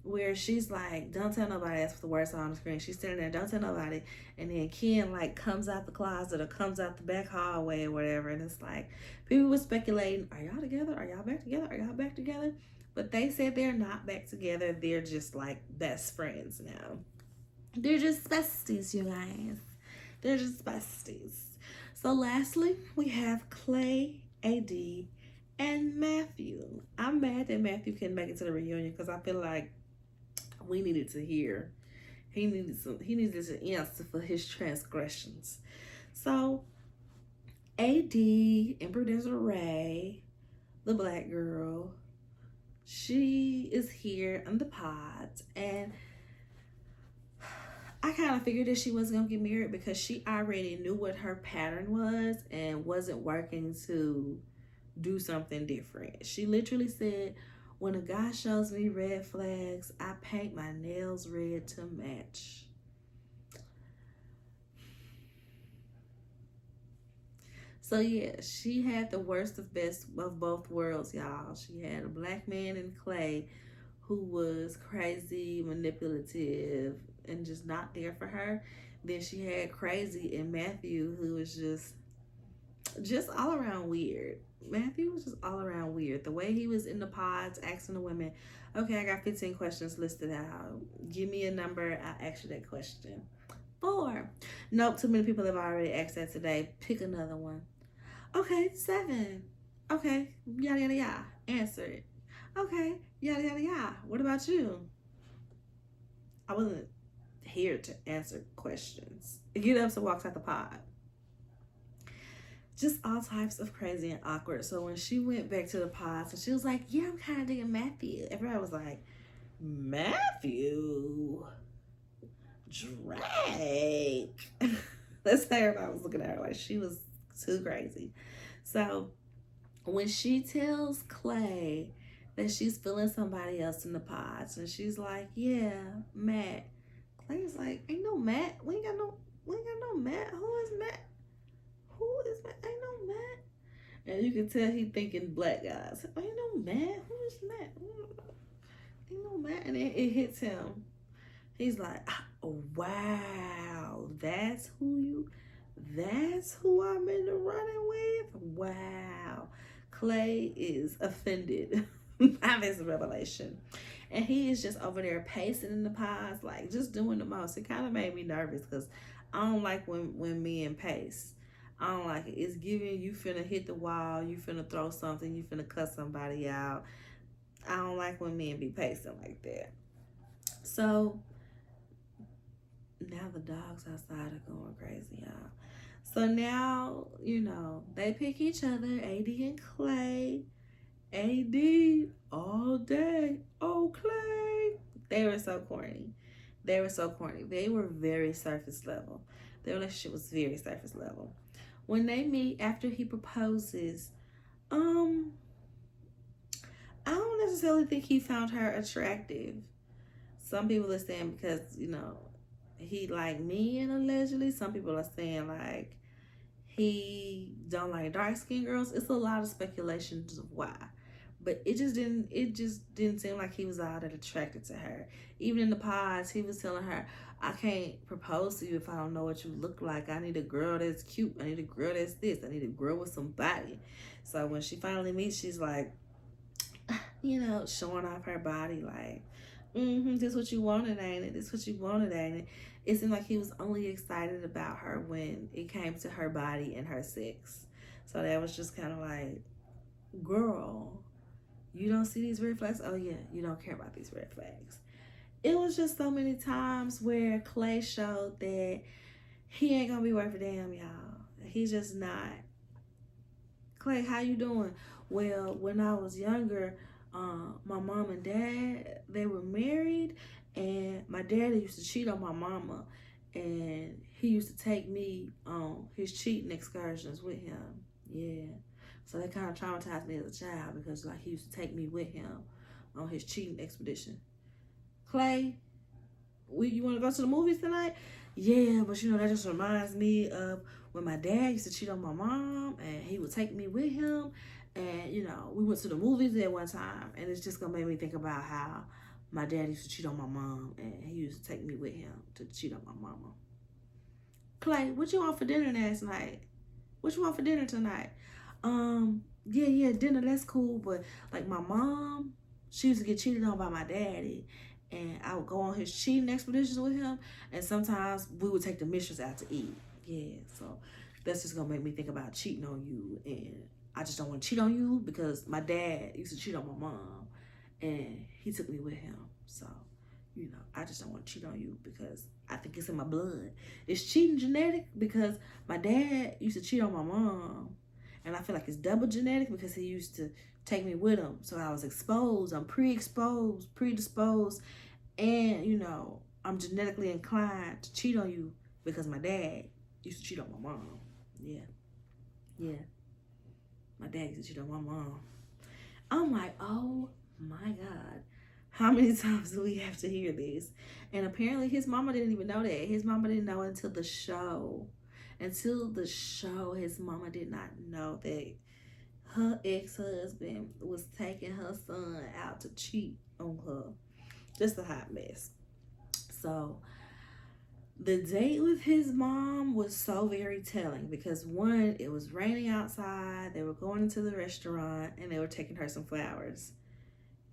where she's like, don't tell nobody, that's the words on the screen. She's sitting there, don't tell nobody. And then Ken like comes out the closet or comes out the back hallway or whatever. And it's like, people were speculating, are y'all together? Are y'all back together? Are y'all back together? But they said they're not back together. They're just like best friends now. They're just besties, you guys. They're just besties. So lastly, we have Clay, AD, and Matthew. I'm mad that Matthew couldn't make it to the reunion because I feel like we needed to hear. He needed an answer for his transgressions. So AD, Empress Desiree, the black girl, she is here on the pod, and I kind of figured that she wasn't going to get married because she already knew what her pattern was and wasn't working to do something different. She literally said, when a guy shows me red flags, I paint my nails red to match. So yeah, she had the worst of best of both worlds, y'all. She had a black man in Clay who was crazy, manipulative, and just not there for her. Then she had crazy in Matthew, who was just all around weird. Matthew was just all around weird. The way he was in the pods asking the women, okay, I got 15 questions listed out. Give me a number, I'll ask you that question. 4. Nope, too many people have already asked that today. Pick another one. Okay, 7. Okay, yada yada yada. Answer it. Okay, yada yada yada. What about you? I wasn't here to answer questions. Get up and walks out the pod. Just all types of crazy and awkward. So when she went back to the pods and she was like, yeah, I'm kind of digging Matthew. Everybody was like, Matthew? Drake? That's how everybody was looking at her like she was too crazy. So when she tells Clay that she's feeling somebody else in the pods and she's like, yeah, Matt. Clay's like, ain't no Matt. We ain't got no Matt. Who is Matt? Who is Matt? Ain't no Matt. And you can tell he thinking black guys. Ain't no Matt. Who is Matt? Ain't no Matt. And it hits him. He's like, oh, wow, that's who I'm in the running with? Wow. Clay is offended Have his revelation. And he is just over there pacing in the pods, like just doing the most. It kind of made me nervous because I don't like when men pace. I don't like it. It's giving you finna hit the wall, you finna throw something, you finna cut somebody out. I don't like when men be pacing like that. So now the dogs outside are going crazy, y'all. So now, they pick each other, AD and Clay. AD all day. Oh, Clay. They were so corny. They were so corny. They were very surface level. Their relationship was very surface level. When they meet after he proposes, I don't necessarily think he found her attractive. Some people are saying because, he like men allegedly. Some people are saying like he don't like dark skinned girls. It's a lot of speculations of why. But it just didn't seem like he was all that attracted to her. Even in the pods, he was telling her, I can't propose to you if I don't know what you look like. I need a girl that's cute. I need a girl that's this. I need a girl with some body. So when she finally meets, she's like, showing off her body like, this what you wanted, ain't it? This what you wanted, ain't it? It seemed like he was only excited about her when it came to her body and her sex. So that was just kind of like, girl, you don't see these red flags? Oh yeah, you don't care about these red flags. It was just so many times where Clay showed that he ain't gonna be worth a damn, y'all. He's just not. Clay, how you doing? Well, when I was younger, my mom and dad, they were married, and my daddy used to cheat on my mama, and he used to take me on his cheating excursions with him. Yeah. So that kind of traumatized me as a child because like he used to take me with him on his cheating expedition. Clay, you want to go to the movies tonight? Yeah, but that just reminds me of when my dad used to cheat on my mom and he would take me with him. And, we went to the movies at one time and it's just going to make me think about how my dad used to cheat on my mom and he used to take me with him to cheat on my mama. Clay, what you want for dinner last night? What you want for dinner tonight? Yeah, dinner, that's cool. But like my mom, she used to get cheated on by my daddy. And I would go on his cheating expeditions with him. And sometimes we would take the missions out to eat. Yeah, so that's just gonna make me think about cheating on you. And I just don't want to cheat on you because my dad used to cheat on my mom. And he took me with him. So, I just don't want to cheat on you because I think it's in my blood. It's cheating genetic because my dad used to cheat on my mom. And I feel like it's double genetic because he used to take me with him. So I was exposed. I'm pre-exposed, predisposed. And, I'm genetically inclined to cheat on you because my dad used to cheat on my mom. Yeah. Yeah. My dad used to cheat on my mom. I'm like, oh my God. How many times do we have to hear this? And apparently his mama didn't even know that. His mama didn't know until the show. Until the show, his mama did not know that her ex-husband was taking her son out to cheat on her. Just a hot mess. So the date with his mom was so very telling because one, it was raining outside, they were going into the restaurant, and they were taking her some flowers.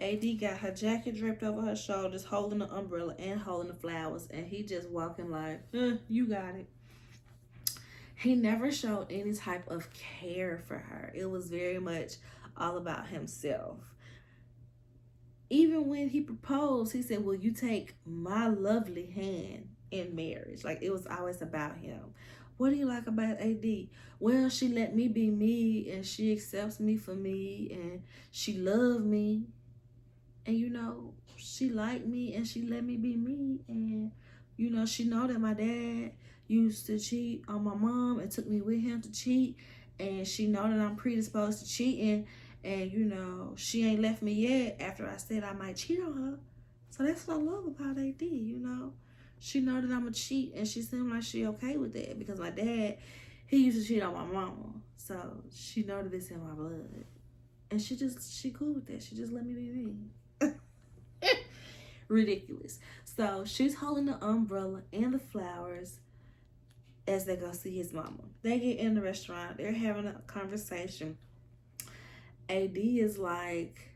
AD got her jacket draped over her shoulders, holding the umbrella and holding the flowers, and he just walking like, you got it. He never showed any type of care for her. It was very much all about himself. Even when he proposed, he said, will you take my lovely hand in marriage? Like, it was always about him. What do you like about AD? Well, she let me be me, and she accepts me for me, and she loved me. And, she liked me, and she let me be me. And, she know that my dad used to cheat on my mom and took me with him to cheat. And she know that I'm predisposed to cheating. And, she ain't left me yet after I said I might cheat on her. So that's what I love about AD, She know that I'm a cheat, and she seemed like she okay with that because my dad, he used to cheat on my mama. So she know that it's in my blood. And she cool with that. She just let me be me. Ridiculous. So she's holding the umbrella and the flowers as they go see his mama. They get in the restaurant. They're having a conversation. AD is like,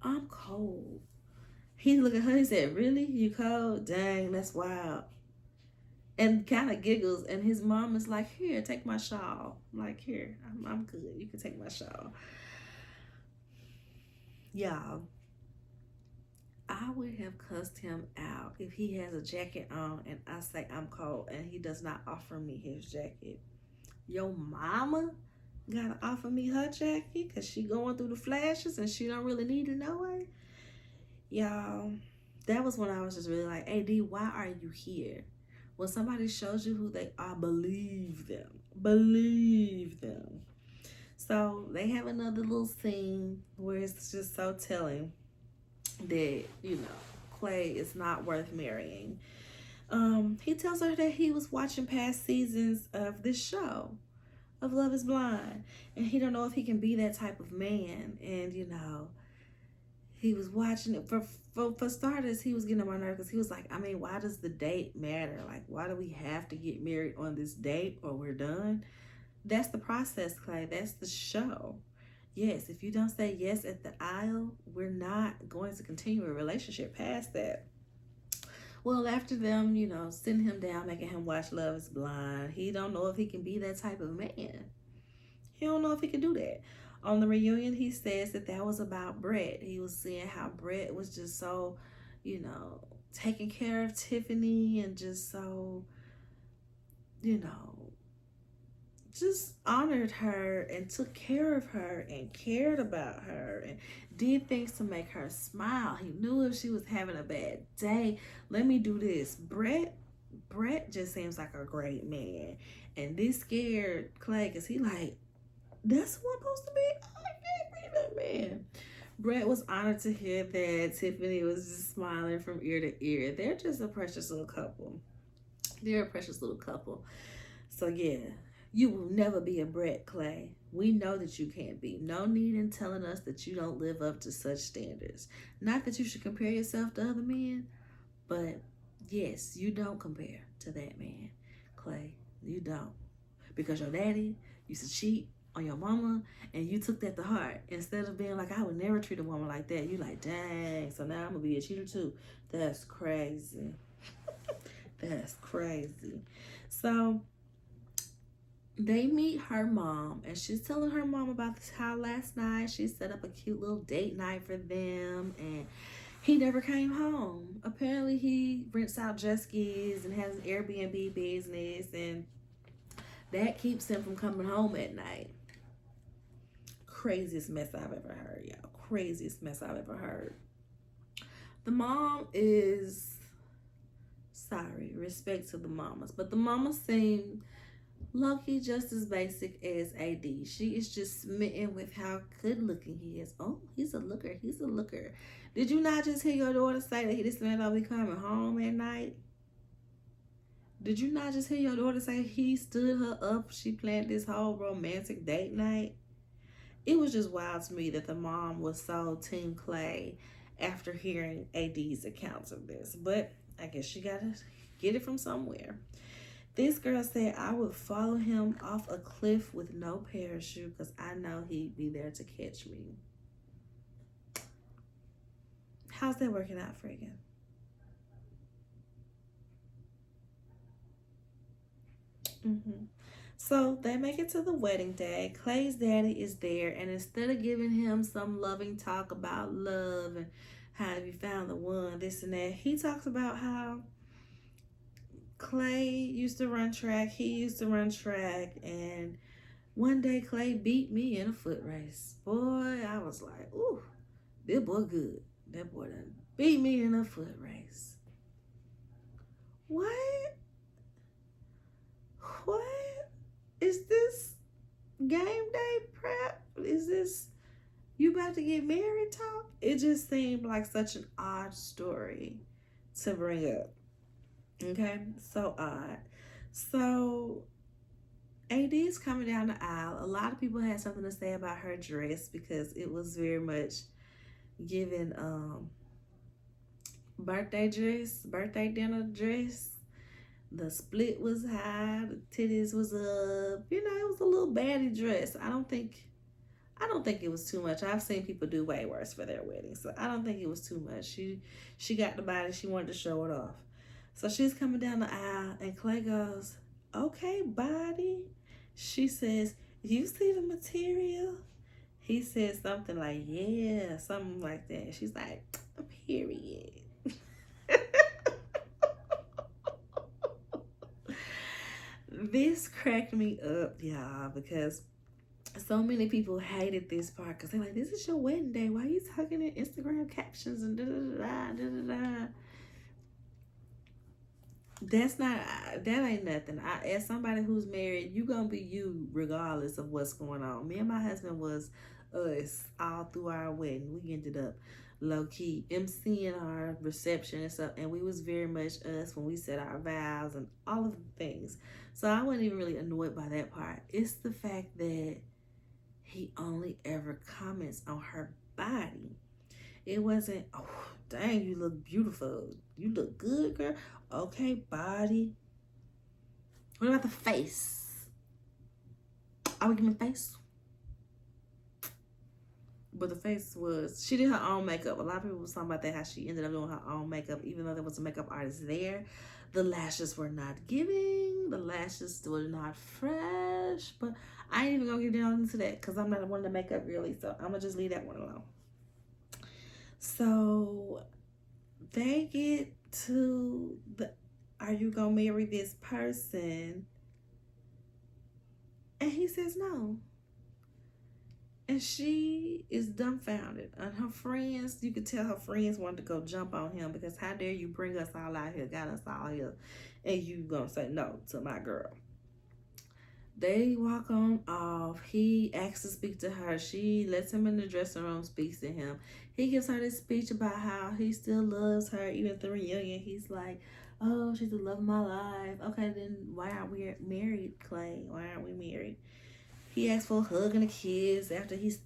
I'm cold. He looked at her, he said, really? You cold? Dang, that's wild. And kind of giggles. And his mom is like, here, take my shawl. I'm like, here, I'm good. You can take my shawl. Y'all, I would have cussed him out if he has a jacket on and I say I'm cold and he does not offer me his jacket. Your mama gotta offer me her jacket because she going through the flashes and she don't really need it no way. Y'all, that was when I was just really like, AD, why are you here? When somebody shows you who they are, believe them. Believe them. So they have another little scene where it's just so telling that, you know, Clay is not worth marrying. He tells her that he was watching past seasons of this show of Love is Blind, and he don't know if he can be that type of man. And you know, he was watching it for starters. He was getting on my nerves because he was like, I mean, why does the date matter? Like, why do we have to get married on this date or we're done? That's the process, Clay. That's the show. Yes, if you don't say yes at the aisle, we're not going to continue a relationship past that. Well, after them, you know, sitting him down, making him watch Love is Blind, he don't know if he can be that type of man. He don't know if he can do that. On the reunion, he says that that was about Brett. He was seeing how Brett was just so, you know, taking care of Tiffany and just so, you know, just honored her and took care of her and cared about her and did things to make her smile. He knew if she was having a bad day, let me do this. Brett just seems like a great man. And this scared Clay because he like, that's what I'm supposed to be? I can't be that man. Brett was honored to hear that Tiffany was just smiling from ear to ear. They're just a precious little couple. They're a precious little couple. So yeah, you will never be a Brett, Clay. We know that you can't be. No need in telling us that you don't live up to such standards. Not that you should compare yourself to other men, but yes, you don't compare to that man, Clay. You don't. Because your daddy used to cheat on your mama and you took that to heart. Instead of being like, I would never treat a woman like that, you like, dang, so now I'm gonna be a cheater too. That's crazy. That's crazy. So they meet her mom and she's telling her mom about this, how last night she set up a cute little date night for them and he never came home. Apparently he rents out jet skis and has an Airbnb business and that keeps him from coming home at night. Craziest mess I've ever heard, y'all. Craziest mess I've ever heard. The mom is sorry, respect to the mamas, but the mamas seem low-key just as basic as AD. She is just smitten with how good looking he is. Oh, he's a looker. He's a looker. Did you not just hear your daughter say that this man don't be coming home at night? Did you not just hear your daughter say he stood her up? She planned this whole romantic date night. It was just wild to me that the mom was so Team Clay after hearing AD's accounts of this. But I guess she got to get it from somewhere. This girl said, I would follow him off a cliff with no parachute because I know he'd be there to catch me. How's that working out for you? So they make it to the wedding day. Clay's daddy is there, and instead of giving him some loving talk about love and how have you found the one, this and that, he talks about how Clay used to run track. He used to run track, and one day Clay beat me in a foot race. Boy, I was like, ooh, this boy good. That boy done beat me in a foot race. What? What? Is this game day prep? Is this you about to get married talk? It just seemed like such an odd story to bring up. Okay, so odd. So AD is coming down the aisle. A lot of people had something to say about her dress because it was very much given birthday dress, birthday dinner dress. The split was high, the titties was up. You know, it was a little baddie dress. I don't think it was too much. I've seen people do way worse for their wedding, so I don't think it was too much. She got the body, she wanted to show it off. So she's coming down the aisle, and Clay goes, "Okay, body." She says, "You see the material?" He says something like, "Yeah," something like that. She's like, "Period." This cracked me up, y'all, because so many people hated this part because they're like, "This is your wedding day. Why are you talking in Instagram captions and da da da da da da?" That's not, that ain't nothing. As somebody who's married, you gonna be you regardless of what's going on. Me and my husband was us all through our wedding. We ended up low key emceeing our reception and stuff, and we was very much us when we said our vows and all of the things. So I wasn't even really annoyed by that part. It's the fact that he only ever comments on her body. It wasn't, "Oh, dang, you look beautiful. You look good, girl. Okay, body." What about the face? Are we giving face? But the face was, she did her own makeup. A lot of people was talking about that, how she ended up doing her own makeup, even though there was a makeup artist there. The lashes were not giving. The lashes were not fresh. But I ain't even gonna get down into that because I'm not one of the makeup girly, so I'm gonna just leave that one alone. So they get to the, "Are you gonna marry this person?" And he says no. And she is dumbfounded. And her friends, you could tell her friends wanted to go jump on him because how dare you bring us all out here, got us all here, and you gonna say no to my girl. They walk on off. He asks to speak to her. She lets him in the dressing room, speaks to him. He gives her this speech about how he still loves her, even at the reunion. He's like, "Oh, she's the love of my life." Okay, then why aren't we married, Clay? Why aren't we married? He asks for a hug and a kiss after he's,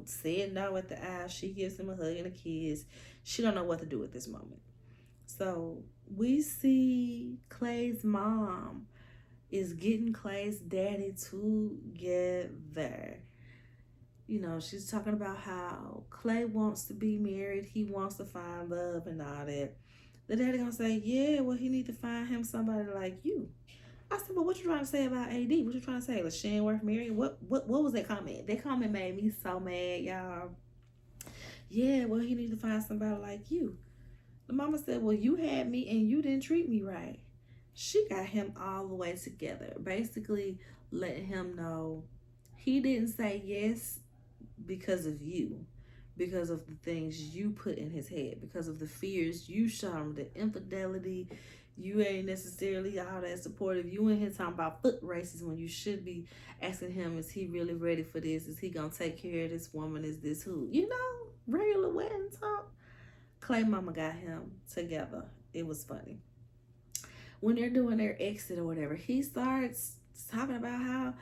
said no at the aisle. She gives him a hug and a kiss. She don't know what to do at this moment. So we see Clay's mom is getting Clay's daddy together. She's talking about how Clay wants to be married. He wants to find love and all that. The daddy gonna say, "Yeah, well, he need to find him somebody like you." I said, "But what you trying to say about AD? What you trying to say? Like Shane worth marrying? What was that comment? That comment made me so mad, y'all. "Yeah, well, he need to find somebody like you." The mama said, "Well, you had me and you didn't treat me right." She got him all the way together, basically letting him know he didn't say yes because of you, because of the things you put in his head, because of the fears you showed him, the infidelity. You ain't necessarily all that supportive. You in here talking about foot races when you should be asking him, is he really ready for this? Is he gonna take care of this woman? Is this who? Regular wedding talk. Clay mama got him together. It was funny. When they're doing their exit or whatever, he starts talking about how,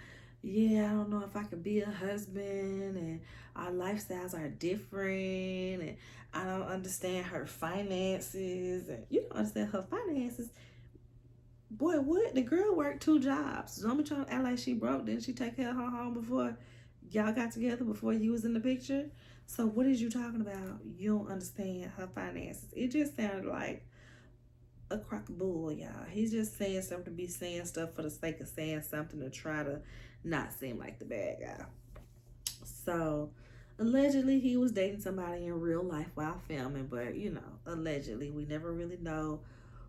"Yeah, I don't know if I could be a husband, and our lifestyles are different, and I don't understand her finances." And you don't understand her finances? Boy, what? The girl worked 2 jobs. Don't be trying to act like she broke. Didn't she take care of her home before y'all got together, before you was in the picture? So what is you talking about? You don't understand her finances. It just sounded like a crock of bull, y'all. He's just saying something to be saying stuff for the sake of saying something to try to not seem like the bad guy. So allegedly he was dating somebody in real life while filming, but allegedly, we never really know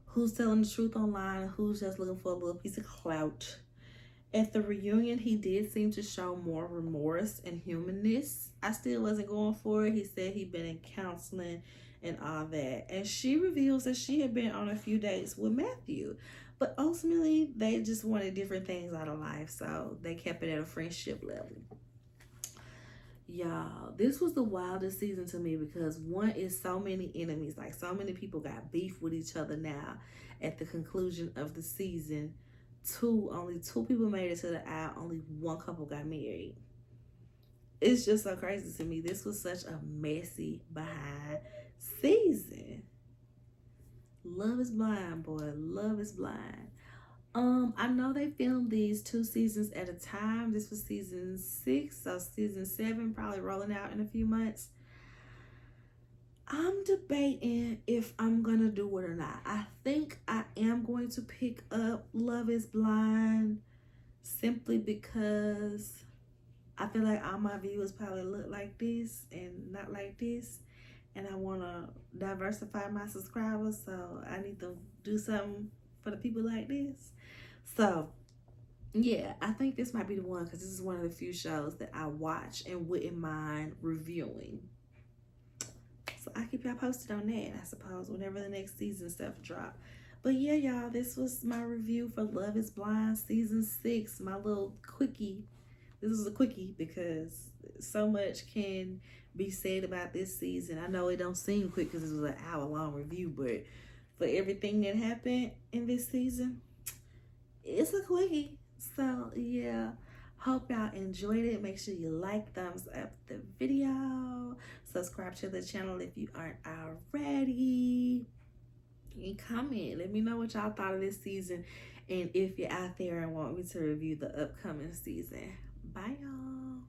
who's telling the truth online and who's just looking for a little piece of clout. At the reunion, he did seem to show more remorse and humanness. I still wasn't going for it. He said he'd been in counseling and all that. And she reveals that she had been on a few dates with Matthew. But ultimately, they just wanted different things out of life. So they kept it at a friendship level. Y'all, this was the wildest season to me because one is so many enemies. Like so many people got beef with each other now at the conclusion of the season. Only 2 people made it to the aisle. Only 1 couple got married. It's just so crazy to me. This was such a messy behind season. Love is blind, boy. Love is blind. I know they filmed these 2 seasons at a time. This was season 6, so season 7 probably rolling out in a few months. I'm debating if I'm gonna do it or not. I think I am going to pick up Love is Blind simply because I feel like all my viewers probably look like this and not like this. And I want to diversify my subscribers, so I need to do something for the people like this. So yeah, I think this might be the one because this is one of the few shows that I watch and wouldn't mind reviewing. So I keep y'all posted on that, I suppose, whenever the next season stuff drop. But yeah, y'all, this was my review for Love is Blind season 6. My little quickie. This is a quickie because so much can be said about this season. I know it don't seem quick because this was an hour-long review, but for everything that happened in this season, it's a quickie. So yeah, hope y'all enjoyed it. Make sure you like, thumbs up the video, subscribe to the channel if you aren't already, and comment. Let me know what y'all thought of this season and if you're out there and want me to review the upcoming season. Bye y'all.